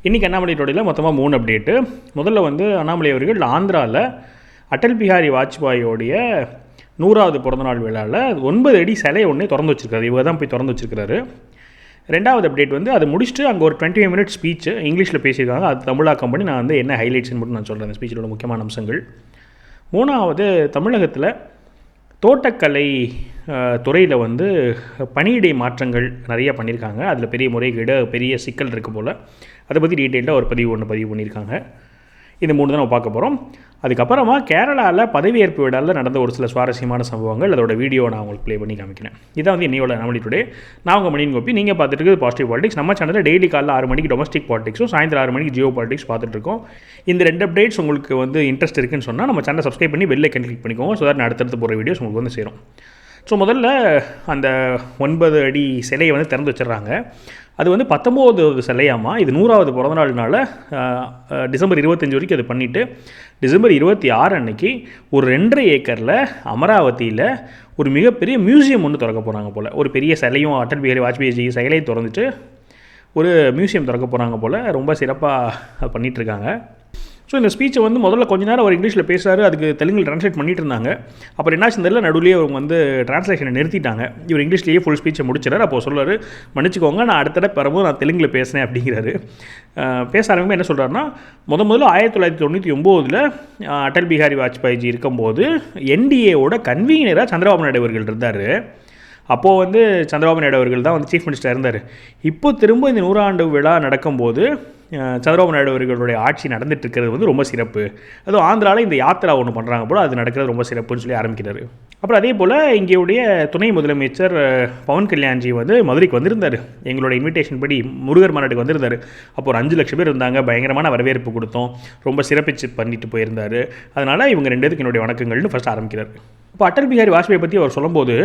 இன்றைக்கி அண்ணாமலை டோடையில் மொத்தமாக 3 அப்டேட்டு. முதல்ல வந்து அண்ணாமலை அவர்கள் ஆந்திராவில் அடல் பிஹாரி வாஜ்பாயோடைய 100வது பிறந்தநாள் விழாவில் 9 அடி சிலை ஒன்று திறந்து வச்சுருக்காரு. இவங்க தான் போய் திறந்து வச்சுருக்காரு. 2வது அப்டேட் வந்து அதை முடிச்சுட்டு அங்கே ஒரு 25 மினிட்ஸ் ஸ்பீச்சு இங்கிலீஷில் பேசியிருக்காங்க. அது தமிழாக்கம் பண்ணி நான் வந்து என்ன ஹைலைட்ஸ்னு மட்டும் நான் சொல்கிறேன். அந்த ஸ்பீச்சோட முக்கியமான அம்சங்கள். 3வது தமிழகத்தில் தோட்டக்கலை துறையில் வந்து பணியிடை மாற்றங்கள் நிறைய பண்ணியிருக்காங்க. அதில் பெரிய முறைகேடு பெரிய சிக்கல் இருக்குது போல். அதை பற்றி டீட்டெயிலாக ஒரு பதிவு பண்ணியிருக்காங்க. இந்த 3 தான் நம்ம பார்க்க போகிறோம். அதுக்கப்புறமா கேரளாவில் பதவியேற்பு விழாவில் நடந்த ஒரு சில சுவாரஸ்யமான சம்பவங்கள், அதோட வீடியோ நான் உங்களுக்கு ப்ளே பண்ணி காமிக்கிறேன். இதான் வந்து என்னையோட அண்ணாமலை டுடே. நான் உங்கள் மணியின் கோப்பி. நீங்கள் பார்த்துட்டு இருக்குது பாசிட்டிவ் பாலிடிக்ஸ். நம்ம சேனலில் டெய்லி காலையில் 6 மணிக்கு டொமஸ்டிக் பாலிடிக்ஸும் சாயந்தரம் 6 மணிக்கு ஜியோ பாலிடிக்ஸ் பார்த்துட்ருக்கோம். இந்த 2 அப்டேட்ஸ் உங்களுக்கு வந்து இன்ட்ரெஸ்ட் இருக்குன்னு சொன்னால் நம்ம சேனலை சப்ஸ்கிரைப் பண்ணி பெல் ஐக்கன் கிளிக் பண்ணிக்கோங்க. ஸோ தட் அடுத்தடுத்து போகிற வீடியோஸ் உங்களுக்கு வந்து சேரும். ஸோ முதல்ல அந்த 9 அடி சிலையை வந்து திறந்து வச்சிடுறாங்க. அது வந்து 19வது சிலையாமா. இது 100வது பிறந்தநாள்னால டிசம்பர் 25 வரைக்கும் அது பண்ணிவிட்டு டிசம்பர் 26 அன்னைக்கு ஒரு 2.5 ஏக்கரில் அமராவதியில் ஒரு மிகப்பெரிய மியூசியம் ஒன்று திறக்க போகிறாங்க போல். ஒரு பெரிய சிலையும் அடல் பிஹாரி வாஜ்பாயி சிலையை திறந்துட்டு ஒரு மியூசியம் திறக்க போகிறாங்க போல். ரொம்ப சிறப்பாக பண்ணிகிட்ருக்காங்க. ஸோ இந்த ஸ்பீச்சை வந்து முதல்ல கொஞ்ச நேரம் அவர் இங்கிலீஷில் பேசுகிறாரு. அதுக்கு தெலுங்கில் ட்ரான்ஸ்லேட் பண்ணிட்டு இருந்தாங்க. அப்புறம் என்னாச்சு தெரியல, நடுவுலேயே அவங்க வந்து ட்ரான்ஸ்லேஷனை நிறுத்திட்டாங்க. இவர் இங்கிலீஷ்லேயே ஃபுல் ஸ்பீச்சை முடிச்சிடார். அப்போ சொல்லுவார், மன்னிச்சுக்கோங்க நான் அடுத்த தடவை பெறும்போது நான் தெலுங்கில் பேசினேன் அப்படிங்கிறாரு. பேச ஆரம்பிக்கும் என்ன சொல்கிறாருன்னா, முதல்ல 1999 அடல் பிஹாரி வாஜ்பாய்ஜி இருக்கும்போது என்டிஏவோட கன்வீனராக சந்திரபாபு நாயுடு அவர்கள் இருந்தார். அப்போது வந்து சந்திரபாபு நாயுடு அவர்கள் தான் வந்து சீஃப் மினிஸ்டராக இருந்தார். இப்போ திரும்ப இந்த 100 ஆண்டு விழா நடக்கும்போது சந்திரபாபு நாயுடு அவர்களுடைய ஆட்சி நடந்துட்டு இருக்கிறது வந்து ரொம்ப சிறப்பு. அதுவும் ஆந்திராவில் இந்த யாத்திரா ஒன்று பண்ணுறாங்க போல், அது நடக்கிறது ரொம்ப சிறப்புன்னு சொல்லி ஆரம்பிக்கிறார். அப்புறம் அதே போல் இங்கேயுடைய துணை முதலமைச்சர் பவன் கல்யாண்ஜி வந்து மதுரைக்கு வந்திருந்தார். எங்களோட இன்விடேஷன் படி முருகர் மாநாட்டுக்கு வந்திருந்தார். அப்போ ஒரு 5 லட்சம் பேர் இருந்தாங்க. பயங்கரமான வரவேற்பு கொடுத்தோம். ரொம்ப சிறப்பிச்சு பண்ணிட்டு போயிருந்தார். அதனால் இவங்க 2 பேருக்கு என்னுடைய வணக்கங்கள்னு ஃபஸ்ட் ஆரம்பிக்கிறார். இப்போ அடல் பிஹாரி வாஜ்பாயை பற்றி அவர் சொல்லும்போது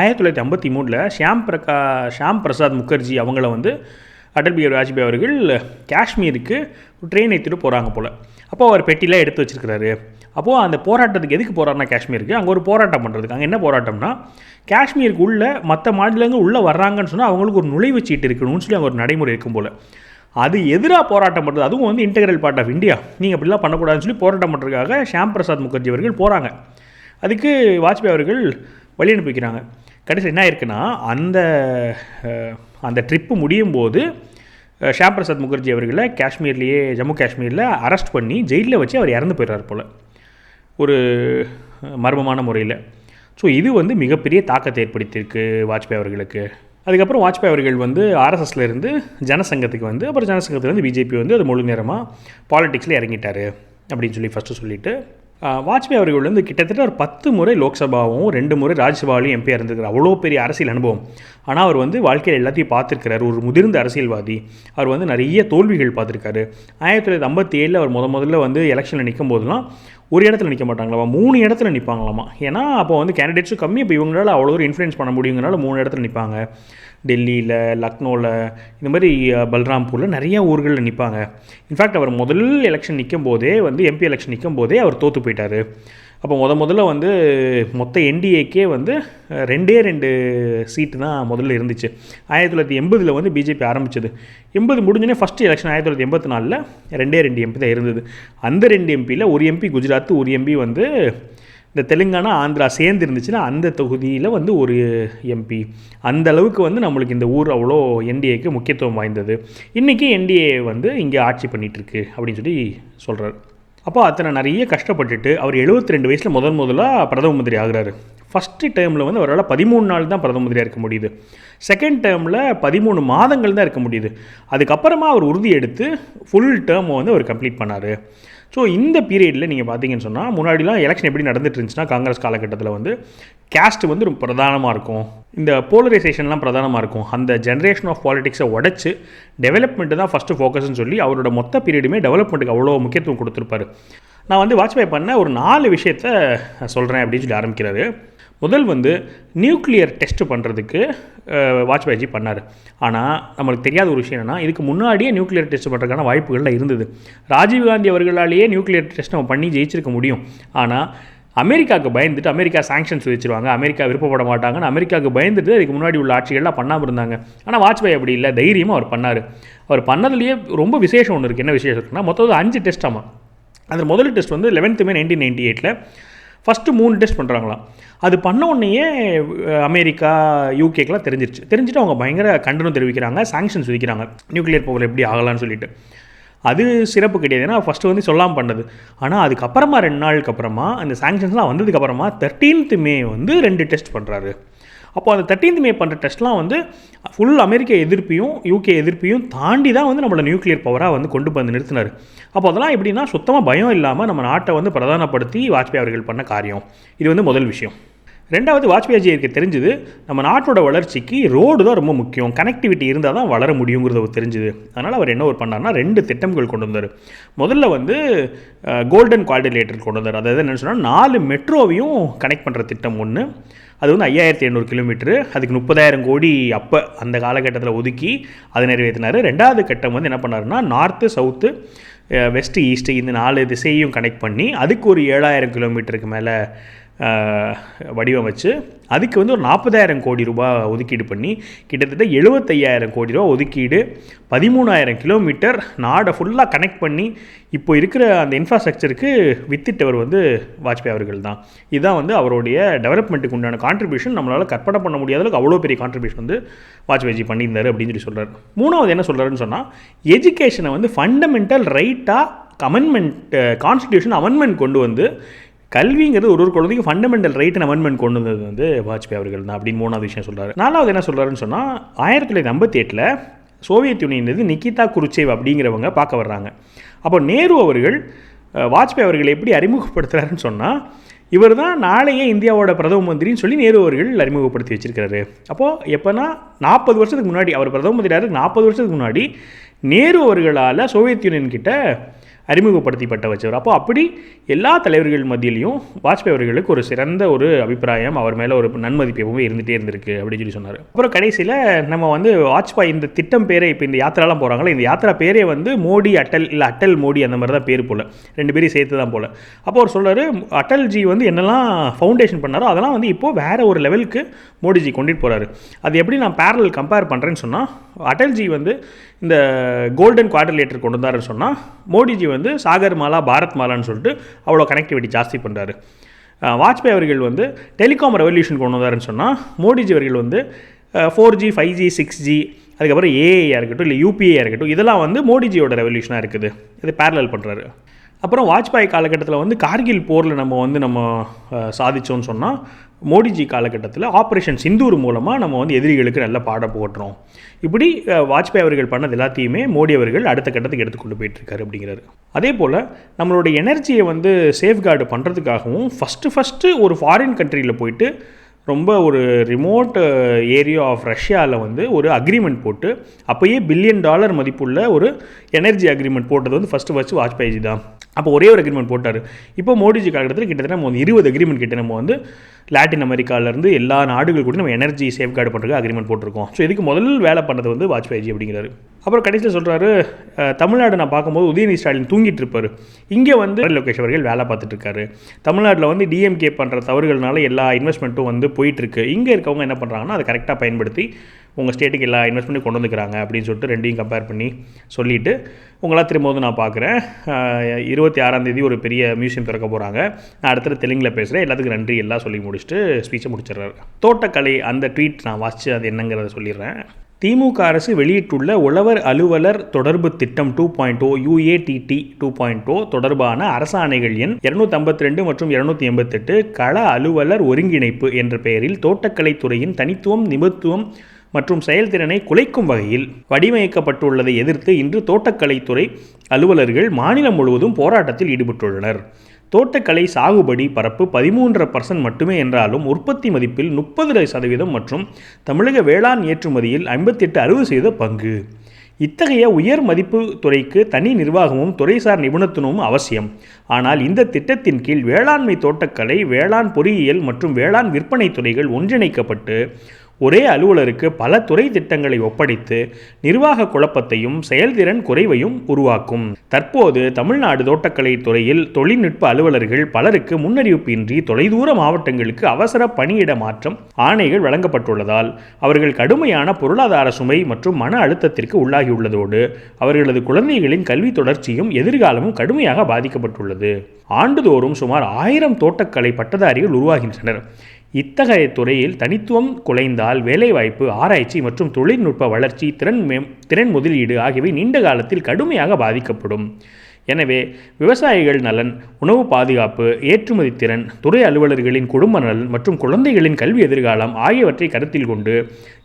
1953 ஷியாம் பிரசாத் முகர்ஜி அவங்கள வந்து அடல் பிஹாரி வாஜ்பாய் அவர்கள் காஷ்மீருக்கு ட்ரெயின் ஏற்றிட்டு போகிறாங்க போல். அப்போ அவர் பெட்டிலாம் எடுத்து வச்சுருக்கிறாரு. அப்போது அந்த போராட்டத்துக்கு எதுக்கு போகிறாருன்னா காஷ்மீருக்கு அங்கே ஒரு போராட்டம் பண்ணுறதுக்கு. அங்கே என்ன போராட்டம்னா, காஷ்மீருக்கு உள்ளே மற்ற மாநிலங்கள் உள்ளே வர்றாங்கன்னு சொன்னால் அவங்களுக்கு ஒரு நுழைவு சீட்டு இருக்கணும்னு சொல்லி அங்கே ஒரு நடைமுறை இருக்கும் போல். அது எதிராக போராட்டம் பண்ணுறது, அதுவும் வந்து இன்டெகிரல் பார்ட் ஆஃப் இந்தியா, நீங்கள் அப்படிலாம் பண்ணக்கூடாதுன்னு சொல்லி போராட்டம் பண்ணுறதுக்காக ஷியாம் பிரசாத் முகர்ஜி அவர்கள் போகிறாங்க. அதுக்கு வாஜ்பாய் அவர்கள் வழி அனுப்பி வைக்கிறாங்க. கடைசி என்ன ஆயிருக்குன்னா, அந்த ட்ரிப்பு முடியும் போது ஷியாம் பிரசாத் முகர்ஜி அவர்களை காஷ்மீர்லேயே ஜம்மு காஷ்மீரில் அரெஸ்ட் பண்ணி ஜெயிலில் வச்சு அவர் இறந்து போயிடுறார் போல், ஒரு மர்மமான முறையில். ஸோ இது வந்து மிகப்பெரிய தாக்கத்தை ஏற்படுத்தியிருக்கு வாஜ்பாய் அவர்களுக்கு. அதுக்கப்புறம் வாஜ்பாய் அவர்கள் வந்து ஆர்எஸ்எஸ்ல இருந்து ஜனசங்கத்துக்கு வந்து, அப்புறம் ஜனசங்கத்துலேருந்து பிஜேபி வந்து அது முழு நேரமாக பாலிடிக்ஸில் இறங்கிட்டார் அப்படின்னு சொல்லி ஃபஸ்ட்டு சொல்லிவிட்டு, வாஜ்பாய் அவர்கள் வந்து கிட்டத்தட்ட ஒரு 10 முறை லோக்சபாவும் 2 முறை ராஜ்யசபாவிலையும் எம்பியாக இருந்திருக்கார். அவ்வளோ பெரிய அரசியல் அனுபவம். ஆனால் அவர் வந்து வாழ்க்கையில் எல்லாத்தையும் பார்த்துருக்கிறார். ஒரு முதிர்ந்த அரசியல்வாதி. அவர் வந்து நிறைய தோல்விகள் பார்த்துருக்காரு. 1957 அவர் முதல்ல வந்து எலெக்ஷனில் நிற்கும் போதெல்லாம் ஒரு இடத்துல நிற்க மாட்டாங்களாமா, 3 இடத்துல நிற்பாங்களாமா. ஏன்னா அப்போ வந்து கேண்டிடேட்ஸும் கம்மி. இப்போ இவங்களால் அவ்வளோ ஒரு இன்ஃப்ளூயன்ஸ் பண்ண முடியுங்கனால 3 இடத்துல நிற்பாங்க. டெல்லியில், லக்னோவில், இந்த மாதிரி பல்ராம்பூரில் நிறைய ஊர்களில் நிற்பாங்க. இன்ஃபேக்ட் அவர் முதல் எலெக்ஷன் நிற்கும் போதே வந்து எம்பி எலெக்ஷன் நிற்கும் போதே அவர் தோற்று போயிட்டார். அப்போ முதல்ல வந்து மொத்த என்டிஏக்கே வந்து 2 சீட்டு தான் முதல்ல இருந்துச்சு. 1980 வந்து பிஜேபி ஆரம்பிச்சது. 80 முடிஞ்சோடனே ஃபஸ்ட்டு எலெக்ஷன் 1984 2 எம்பி தான் இருந்தது. அந்த 2 எம்பியில் ஒரு எம்பி குஜராத், ஒரு எம்பி வந்து இந்த தெலுங்கானா ஆந்திரா சேர்ந்து இருந்துச்சுன்னா அந்த தொகுதியில் வந்து ஒரு எம்பி. அந்த அளவுக்கு வந்து நம்மளுக்கு இந்த ஊர் அவ்வளோ என்டிஏக்கு முக்கியத்துவம் வாய்ந்தது. இன்றைக்கி என்டிஏ வந்து இங்கே ஆட்சி பண்ணிகிட்ருக்கு அப்படின்னு சொல்லி சொல்கிறார். அப்போ அத்தனை நிறைய கஷ்டப்பட்டுட்டு அவர் 72 வயசில் முதலாக பிரதம மந்திரி ஆகிறாரு. ஃபஸ்ட்டு டேர்மில் வந்து அவரால் 13 நாள் தான் பிரதம மந்திரியாக இருக்க முடியுது. செகண்ட் டேர்மில் 13 மாதங்கள் தான் இருக்க முடியுது. அதுக்கப்புறமா அவர் உறுதி எடுத்து ஃபுல் டேர்மை வந்து அவர் கம்ப்ளீட் பண்ணார். ஸோ இந்த பீரியடில் நீங்கள் பார்த்தீங்கன்னு சொன்னால், முன்னாடிலாம் எலெக்ஷன் எப்படி நடந்துட்டு இருந்துச்சுன்னா, காங்கிரஸ் காலகட்டத்தில் வந்து கேஸ்ட் வந்து ரொம்ப பிரதானமாக இருக்கும், இந்த போலரைசேஷன்லாம் பிரதானமாக இருக்கும். அந்த ஜென்ரேஷன் ஆஃப் பாலிடிக்ஸை உடச்சி டெவலப்மெண்ட்டு தான் ஃபஸ்ட்டு ஃபோக்கஸ்ன்னு சொல்லி அவரோட மொத்த பீரியடுமே டெவலப்மெண்ட்டுக்கு அவ்வளோ முக்கியத்துவம் கொடுத்துருப்பாரு. நான் வந்து வாஜ்பாய் பண்ண ஒரு 4 விஷயத்தை சொல்கிறேன் அப்படின்னு சொல்லி ஆரம்பிக்கிறாரு. முதல் வந்து நியூக்ளியர் டெஸ்ட் பண்ணுறதுக்கு வாஜ்பாய்ஜி பண்ணார். ஆனால் நம்மளுக்கு தெரியாத ஒரு விஷயம் என்னென்னா, இதுக்கு முன்னாடியே நியூக்ளியர் டெஸ்ட் பண்ணுறதுக்கான வாய்ப்புகள்லாம் இருந்தது. ராஜீவ்காந்தி அவர்களாலேயே நியூக்ளியர் டெஸ்ட் நம்ம பண்ணி ஜெயிச்சிருக்க முடியும். ஆனால் அமெரிக்காவுக்கு பயந்துட்டு அமெரிக்கா சாங்ஷன்ஸ் வச்சுருவாங்க, அமெரிக்கா விருப்பப்பட மாட்டாங்கன்னு அமெரிக்காவுக்கு பயந்துட்டு அதுக்கு முன்னாடி உள்ள ஆட்சிகள்லாம் பண்ணாமல் இருந்தாங்க. ஆனால் வாஜ்பாய் அப்படி இல்லை, தைரியமாக அவர் பண்ணார். அவர் பண்ணதுலேயே ரொம்ப விசேஷம் ஒன்று இருக்குது. என்ன விசேஷம் இருக்குன்னா, மொத்தம் 5 டெஸ்ட். ஆமாம், அதில் முதல் டெஸ்ட் வந்து 11th May 1998 ஃபஸ்ட்டு 3 டெஸ்ட் பண்ணுறாங்களாம். அது பண்ண உடனேயே அமெரிக்கா யூகேக்கெலாம் தெரிஞ்சுட்டு அவங்க பயங்கர கண்டனம் தெரிவிக்கிறாங்க, சாங்ஷன்ஸ் விதிக்கிறாங்க, நியூக்ளியர் பவர் எப்படி ஆகலான்னு சொல்லிட்டு. அது சிறப்பு கிடையாது, ஏன்னா ஃபஸ்ட்டு வந்து சொல்லாமல் பண்ணது. ஆனால் அதுக்கப்புறமா 2 நாளுக்கு அப்புறமா அந்த சாங்ஷன்ஸ்லாம் வந்ததுக்கப்புறமா 13th May வந்து 2 டெஸ்ட் பண்ணுறாரு. அப்போ அந்த 13th May பண்ணுற டெஸ்ட்லாம் வந்து ஃபுல் அமெரிக்க எதிர்ப்பையும் யூகே எதிர்ப்பையும் தாண்டி தான் வந்து நம்மளை நியூக்ளியர் பவராக வந்து கொண்டு வந்து நிறுத்தினார். அப்போ அதெல்லாம் எப்படின்னா சுத்தமாக பயம் இல்லாமல் நம்ம நாட்டை வந்து பிரதானப்படுத்தி வாஜ்பாய் அவர்கள் பண்ண காரியம். இது வந்து முதல் விஷயம். ரெண்டாவது, வாஜ்பாய்ஜிக்கு தெரிஞ்சுது நம்ம நாட்டோட வளர்ச்சிக்கு ரோடு தான் ரொம்ப முக்கியம், கனெக்டிவிட்டி இருந்தால் தான் வளர முடியுங்கிறது அவர் தெரிஞ்சுது. அதனால் அவர் என்ன பண்ணார்னா 2 திட்டங்கள் கொண்டு வந்தார். முதல்ல வந்து கோல்டன் குவாட்ரிலேட்டர் கொண்டு வந்தார். அதாவது என்னென்னு சொன்னால் 4 மெட்ரோவையும் கனெக்ட் பண்ணுற திட்டம் ஒன்று. அது வந்து 5800 கிலோமீட்டரு, அதுக்கு 30,000 கோடி அப்போ அந்த காலகட்டத்தில் ஒதுக்கி அதை நிறைவேற்றினார். ரெண்டாவது கட்டம் வந்து என்ன பண்ணாருன்னா நார்த்து, சவுத்து, வெஸ்ட்டு, ஈஸ்ட்டு இந்த 4 திசையும் கனெக்ட் பண்ணி அதுக்கு ஒரு 7000 கிலோமீட்டருக்கு மேலே வடிவமைச்சு அதுக்கு வந்து ஒரு 40,000 கோடி ரூபாய் ஒதுக்கீடு பண்ணி கிட்டத்தட்ட 75,000 கோடி ரூபா ஒதுக்கீடு 13,000 கிலோமீட்டர் நாடை ஃபுல்லாக கனெக்ட் பண்ணி இப்போ இருக்கிற அந்த இன்ஃப்ராஸ்ட்ரக்சருக்கு வித்திட்டவர் வந்து வாஜ்பாய் அவர்கள் தான். இதுதான் வந்து அவருடைய டெவலப்மெண்ட்டுக்கு உண்டான கான்ட்ரிபியூஷன். நம்மளால் கற்பனை பண்ண முடியாத அளவுக்கு அவ்வளோ பெரிய கான்ட்ரிபியூஷன் வந்து வாஜ்பாய்ஜி பண்ணியிருந்தார் அப்படின்னு சொல்லி சொல்கிறார். மூணாவது என்ன சொல்கிறாருன்னு சொன்னால், எஜுகேஷனை வந்து ஃபண்டமெண்டல் ரைட்டாக கான்ஸ்டிடியூஷன் அமெண்ட்மெண்ட் கொண்டு வந்து கல்விங்கிறது ஒரு குழந்தைக்கு ஃபண்டமெண்டல் ரைட் அமெண்ட்மெண்ட் கொண்டு வந்தது வந்து வாஜ்பாய் அவர்கள் தான் அப்படின்னு 3வது விஷயம் சொல்கிறார். 4வது என்ன சொல்கிறாருன்னு சொன்னால், 1958 சோவியத் யூனியன் நிகிதா குருச்சேவ் அப்படிங்கிறவங்க பார்க்க வர்றாங்க. அப்போ நேரு அவர்கள் வாஜ்பாய் அவர்களை எப்படி அறிமுகப்படுத்துகிறாருன்னு சொன்னால், இவர் தான் நாளையே இந்தியாவோட பிரதம மந்திரின்னு சொல்லி நேரு அவர்கள் அறிமுகப்படுத்தி வச்சிருக்கிறாரு. அப்போது எப்போனா 40 வருஷத்துக்கு முன்னாடி, அவர் பிரதம மந்திரியாக 40 வருஷத்துக்கு முன்னாடி நேரு அவர்களால் சோவியத் யூனியன் கிட்ட அறிமுகப்படுத்தப்பட்ட வச்சவர். அப்போ அப்படி எல்லா தலைவர்கள் மத்தியிலையும் வாஜ்பாய் அவர்களுக்கு ஒரு சிறந்த ஒரு அபிப்பிராயம், அவர் மேலே ஒரு நன்மதிப்பு எப்பவுமே இருந்துகிட்டே இருந்திருக்கு அப்படின்னு சொல்லி சொன்னார். அப்புறம் கடைசியில் நம்ம வந்து வாஜ்பாய் இந்த திட்டம் பேரே, இப்போ இந்த யாத்திராலாம் போகிறாங்களே, இந்த யாத்திரா பேரே வந்து மோடி அட்டல் இல்லை அட்டல் மோடி அந்த மாதிரி தான் பேர் போல், 2 பேரையும் சேர்த்து தான் போல். அப்போ அவர் சொல்கிறார், அட்டல்ஜி வந்து என்னெல்லாம் ஃபவுண்டேஷன் பண்ணாரோ அதெல்லாம் வந்து இப்போது வேறு ஒரு லெவலுக்கு மோடிஜி கொண்டுட்டு போகிறாரு. அது எப்படி நான் பேரலல் கம்பேர் பண்ணுறேன்னு சொன்னால், அட்டல்ஜி வந்து இந்த கோல்டன் குவாட்ரிலேட்டர் கொண்டு வந்தாருன்னு சொன்னால், மோடிஜி வந்து சாகர் மாலா, பாரத் மாலான்னு சொல்லிட்டு அவ்வளோ கனெக்டிவிட்டி ஜாஸ்தி பண்ணுறாரு. வாஜ்பாய் அவர்கள் வந்து டெலிகாம் ரெவல்யூஷன் கொண்டு வந்தாருன்னு சொன்னால், மோடிஜி அவர்கள் வந்து 4G, 5G, 6G, அதுக்கப்புறம் ஏஐயாக இருக்கட்டும் இல்லை யூபிஐயாக இருக்கட்டும், இதெல்லாம் வந்து மோடிஜியோட ரெவல்யூஷனாக இருக்குது. இது பேரலல் பண்ணுறாரு. அப்புறம் வாஜ்பாய் காலகட்டத்தில் வந்து கார்கில் போரில் நம்ம சாதித்தோன்னு சொன்னால், மோடிஜி காலகட்டத்தில் ஆப்ரேஷன் சிந்தூர் மூலமாக நம்ம வந்து எதிரிகளுக்கு நல்ல பாடம் போட்டுறோம். இப்படி வாஜ்பாய் அவர்கள் பண்ணது எல்லாத்தையுமே மோடி அவர்கள் அடுத்த கட்டத்துக்கு எடுத்துக்கொண்டு போயிட்டுருக்காரு அப்படிங்கிறாரு. அதே போல் நம்மளுடைய எனர்ஜியை வந்து சேஃப்கார்டு பண்ணுறதுக்காகவும் ஃபஸ்ட்டு ஒரு ஃபாரின் கண்ட்ரியில் போயிட்டு ரொம்ப ஒரு ரிமோட் ஏரியா ஆஃப் ரஷ்யாவில் வந்து ஒரு அக்ரிமெண்ட் போட்டு அப்போயே $1 பில்லியன் மதிப்புள்ள ஒரு எனர்ஜி அக்ரிமெண்ட் போட்டது வந்து ஃபஸ்ட்டு வாஜ்பாய்ஜி தான். அப்போ ஒரே ஒரு அக்ரிமெண்ட் போட்டார். இப்போ மோடிஜி காலகட்டத்தில் கிட்டத்தட்ட நம்ம 20 அக்ரிமெண்ட் கிட்ட நம்ம வந்து லாட்டின் அமெரிக்காவிலேருந்து எல்லா நாடுகள் கூட நம்ம எனர்ஜி சேஃப்கார்டு பண்ணுறதுக்கு அக்ரிமெண்ட் போட்டிருக்கோம். ஸோ இதுக்கு முதல் வேலை பண்ணது வந்து வாஜ்பாய்ஜி அப்படிங்கிறாரு. அப்புறம் கடைசியில் சொல்கிறாரு, தமிழ்நாடு நான் பார்க்கும்போது உதயநிதி ஸ்டாலின் தூங்கிட்டு இருப்பார், இங்கே வந்து லோகேஷ் அவர்கள் வேலை பார்த்துட்ருக்காரு. தமிழ்நாட்டில் வந்து டிஎம்கே பண்ணுற தவறுகள்னால எல்லா இன்வெஸ்ட்மெண்ட்டும் வந்து போயிட்டுருக்கு. இங்கே இருக்கவங்க என்ன பண்ணுறாங்கன்னா அதை கரெக்டாக பயன்படுத்தி உங்கள் ஸ்டேட்டுக்கு எல்லா இன்வெஸ்ட்மெண்ட்டும் கொண்டு வந்துக்கிறாங்க அப்படின்னு சொல்லிட்டு 2யும் கம்பேர் பண்ணி சொல்லிவிட்டு, உங்களாம் திரும்பவும் நான் பார்க்குறேன், 26ஆம் தேதி ஒரு பெரிய மியூசியம் திறக்க போகிறாங்க, நான் அடுத்தது தெலுங்கில் பேசுகிறேன், எல்லாத்துக்கும் நன்றி எல்லாம் சொல்லி முடிச்சுட்டு ஸ்பீச்சை முடிச்சிடுறாரு. தோட்டக்கலை அந்த ட்வீட் நான் வாசித்து அது என்னங்கிறத சொல்லிடுறேன். திமுக அரசு வெளியிட்டுள்ள உழவர் அலுவலர் தொடர்பு திட்டம் 2.0 UATT 2.0 தொடர்பான அரசாணைகள் எண் 252 மற்றும் 288 கள அலுவலர் ஒருங்கிணைப்பு என்ற பெயரில் தோட்டக்கலைத்துறையின் தனித்துவம், நிபுணத்துவம் மற்றும் செயல்திறனை குலைக்கும் வகையில் வடிவமைக்கப்பட்டுள்ளதை எதிர்த்து இன்று தோட்டக்கலைத்துறை அலுவலர்கள் மாநிலம் முழுவதும் போராட்டத்தில் ஈடுபட்டுள்ளனர். தோட்டக்கலை சாகுபடி பரப்பு 13% மட்டுமே என்றாலும் உற்பத்தி மதிப்பில் 30% மற்றும் தமிழக வேளாண் ஏற்றுமதியில் 58-60% பங்கு. இத்தகைய உயர் மதிப்பு துறைக்கு தனி நிர்வாகமும் துறைசார் நிபுணத்துவமும் அவசியம். ஆனால் இந்த திட்டத்தின் கீழ் வேளாண்மை, தோட்டக்கலை, வேளாண் பொறியியல் மற்றும் வேளாண் விற்பனை துறைகள் ஒன்றிணைக்கப்பட்டு ஒரே அலுவலருக்கு பல துறை திட்டங்களை ஒப்படைத்து நிர்வாக குழப்பத்தையும் செயல்திறன் குறைவையும் உருவாக்கும். தற்போது தமிழ்நாடு தோட்டக்கலை துறையில் தொழில்நுட்ப அலுவலர்கள் பலருக்கு முன்னறிவிப்பின்றி தொலைதூர மாவட்டங்களுக்கு அவசர பணியிட மாற்றம் ஆணைகள் வழங்கப்பட்டுள்ளதால் அவர்கள் கடுமையான பொருளாதார சுமை மற்றும் மன அழுத்தத்திற்கு உள்ளாகியுள்ளதோடு அவர்களது குழந்தைகளின் கல்வி தொடர்ச்சியும் எதிர்காலமும் கடுமையாக பாதிக்கப்பட்டுள்ளது. ஆண்டுதோறும் சுமார் 1000 தோட்டக்கலை பட்டதாரிகள் உருவாகின்றனர். இத்தகைய துறையில் தனித்துவம் குலைந்தால் வேலைவாய்ப்பு, ஆராய்ச்சி மற்றும் தொழில்நுட்ப வளர்ச்சி, திறன் முதலீடு ஆகியவை நீண்ட காலத்தில் கடுமையாக பாதிக்கப்படும். எனவே விவசாயிகள் நலன், உணவு பாதுகாப்பு, ஏற்றுமதி திறன், துறை அலுவலர்களின் குடும்ப நலன் மற்றும் குழந்தைகளின் கல்வி எதிர்காலம் ஆகியவற்றை கருத்தில் கொண்டு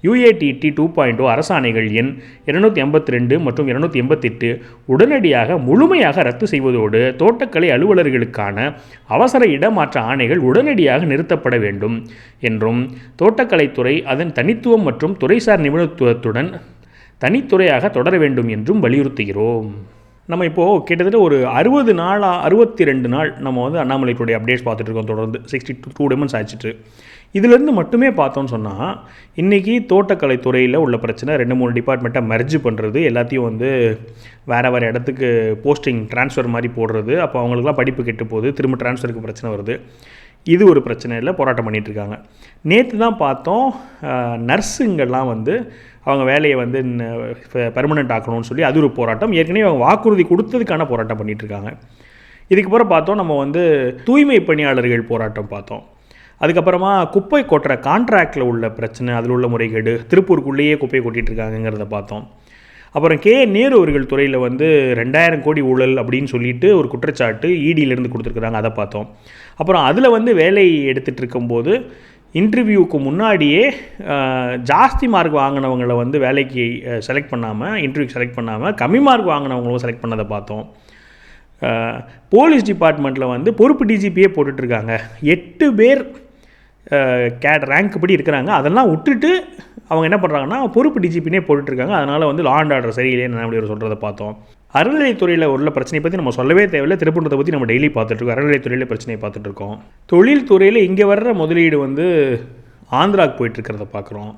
UATT 2.0 அரசாணைகள் எண் 282 மற்றும் 288 உடனடியாக முழுமையாக ரத்து செய்வதோடு தோட்டக்கலை அலுவலர்களுக்கான அவசர இடமாற்ற ஆணைகள் உடனடியாக நிறுத்தப்பட வேண்டும் என்றும் தோட்டக்கலைத்துறை அதன் தனித்துவம் மற்றும் துறைசார் நிபுணத்துவத்துடன் தனித்துறையாக தொடர வேண்டும் என்றும் வலியுறுத்துகிறோம். நம்ம இப்போது கிட்டத்தட்ட ஒரு 62 நாள் நம்ம வந்து அண்ணாமலையுடைய அப்டேட்ஸ் பார்த்துட்டு இருக்கோம். தொடர்ந்து 62 months ஆயிடுச்சு. இதிலேருந்து மட்டுமே பார்த்தோன்னு சொன்னால் இன்றைக்கி தோட்டக்கலை துறையில் உள்ள பிரச்சனை 2-3 டிபார்ட்மெண்ட்டை மெர்ஜ் பண்ணுறது, எல்லாத்தையும் வந்து வேறு இடத்துக்கு போஸ்டிங் ட்ரான்ஸ்ஃபர் மாதிரி போடுறது. அப்போ அவங்களுக்குலாம் படிப்பு கெட்டு போகுது, திரும்ப ட்ரான்ஸ்ஃபருக்கு பிரச்சனை வருது. இது ஒரு பிரச்சனையில் போராட்டம் பண்ணிகிட்ருக்காங்க. நேற்று தான் பார்த்தோம், நர்ஸுங்கெல்லாம் வந்து அவங்க வேலையை வந்து பெர்மனெண்ட் ஆக்கணும்னு சொல்லி அது ஒரு போராட்டம். ஏற்கனவே அவங்க வாக்குறுதி கொடுத்ததுக்கான போராட்டம் பண்ணிகிட்ருக்காங்க. இதுக்கப்புறம் பார்த்தோம் நம்ம வந்து தூய்மை பணியாளர்கள் போராட்டம் பார்த்தோம். அதுக்கப்புறமா குப்பை கொட்டுற கான்ட்ராக்டில் உள்ள பிரச்சனை, அதில் உள்ள முறைகேடு, திருப்பூருக்குள்ளேயே குப்பையை கொட்டிகிட்ருக்காங்கிறத பார்த்தோம். அப்புறம் நேரு அவர்கள் துறையில் வந்து 2000 கோடி ஊழல் அப்படின்னு சொல்லிட்டு ஒரு குற்றச்சாட்டு EDயிலேருந்து கொடுத்துருக்குறாங்க, அதை பார்த்தோம். அப்புறம் அதில் வந்து வேலை எடுத்துகிட்டு இருக்கும்போது இன்டர்வியூக்கு முன்னாடியே ஜாஸ்தி மார்க் வாங்கினவங்களை வந்து வேலைக்கு செலக்ட் பண்ணாமல், இன்டர்வியூக்கு செலக்ட் பண்ணாமல் கம்மி மார்க் வாங்கினவங்களும் செலக்ட் பண்ணதை பார்த்தோம். போலீஸ் டிபார்ட்மெண்ட்டில் வந்து பொறுப்பு DGPயே போட்டுட்ருக்காங்க. 8 பேர் ரேங்க் படி இருக்கிறாங்க. அதெல்லாம் விட்டுட்டு அவங்க என்ன பண்ணுறாங்கன்னா பொறுப்பு DGPனே போட்டுட்ருக்காங்க. அதனால் வந்து லா அண்ட் ஆர்டர் சரியில்லைன்னு அப்படி சொல்கிறத பார்த்தோம். அறநிலையத்துறையில் உள்ள பிரச்சனையை பற்றி நம்ம சொல்லவே தேவையில்லை. திருப்பூரத்தை பற்றி நம்ம டெய்லி பார்த்துட்ருக்கோம். அறநிலையத்துறையில் பிரச்சனையை பார்த்துட்ருக்கோம். தொழில்துறையில் இங்கே வர்ற முதலீடு வந்து ஆந்திராவுக்கு போயிட்டுருக்கிறத பார்க்குறோம்.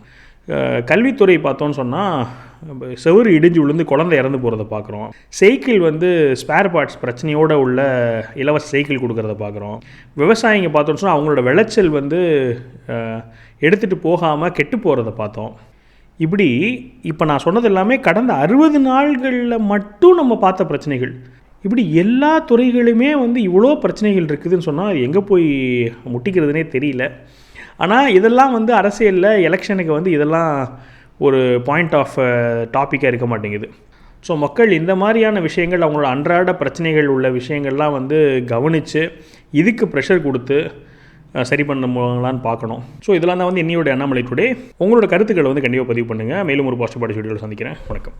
கல்வித்துறை பார்த்தோன்னு சொன்னால் செவுறு இடிஞ்சு விழுந்து குழந்தை இறந்து போகிறத பார்க்குறோம். சைக்கிள் வந்து ஸ்பேர் பார்ட்ஸ் பிரச்சனையோடு உள்ள இலவச சைக்கிள் கொடுக்குறத பார்க்குறோம். விவசாயிங்க பார்த்தோன்னு சொன்னால் அவங்களோட விளைச்சல் வந்து எடுத்துகிட்டு போகாமல் கெட்டு போகிறத பார்த்தோம். இப்படி இப்போ நான் சொன்னது எல்லாமே கடந்த 60 நாள்களில் மட்டும் நம்ம பார்த்த பிரச்சனைகள். இப்படி எல்லா துறைகளுமே வந்து இவ்வளோ பிரச்சனைகள் இருக்குதுன்னு சொன்னால் எங்கே போய் முட்டிக்கிறதுனே தெரியல. ஆனால் இதெல்லாம் வந்து அரசியலில் எலெக்ஷனுக்கு வந்து இதெல்லாம் ஒரு பாயிண்ட் ஆஃப் டாப்பிக்காக இருக்க மாட்டேங்குது. ஸோ மக்கள் இந்த மாதிரியான விஷயங்கள், அவங்களோட அன்றாட பிரச்சனைகள் உள்ள விஷயங்கள்லாம் வந்து கவனித்து இதுக்கு ப்ரெஷர் கொடுத்து சரி பண்ணலான்னு பார்க்கணும். ஸோ இதெல்லாம் தான் வந்து என்னையோட அண்ணாமலை டுடே. உங்களோட கருத்துக்களை வந்து கண்டிப்பாக பதிவு பண்ணுங்கள். மேலும் ஒரு பாசிட்டிவ் வீடியோவில் சந்திக்கிறேன். வணக்கம்.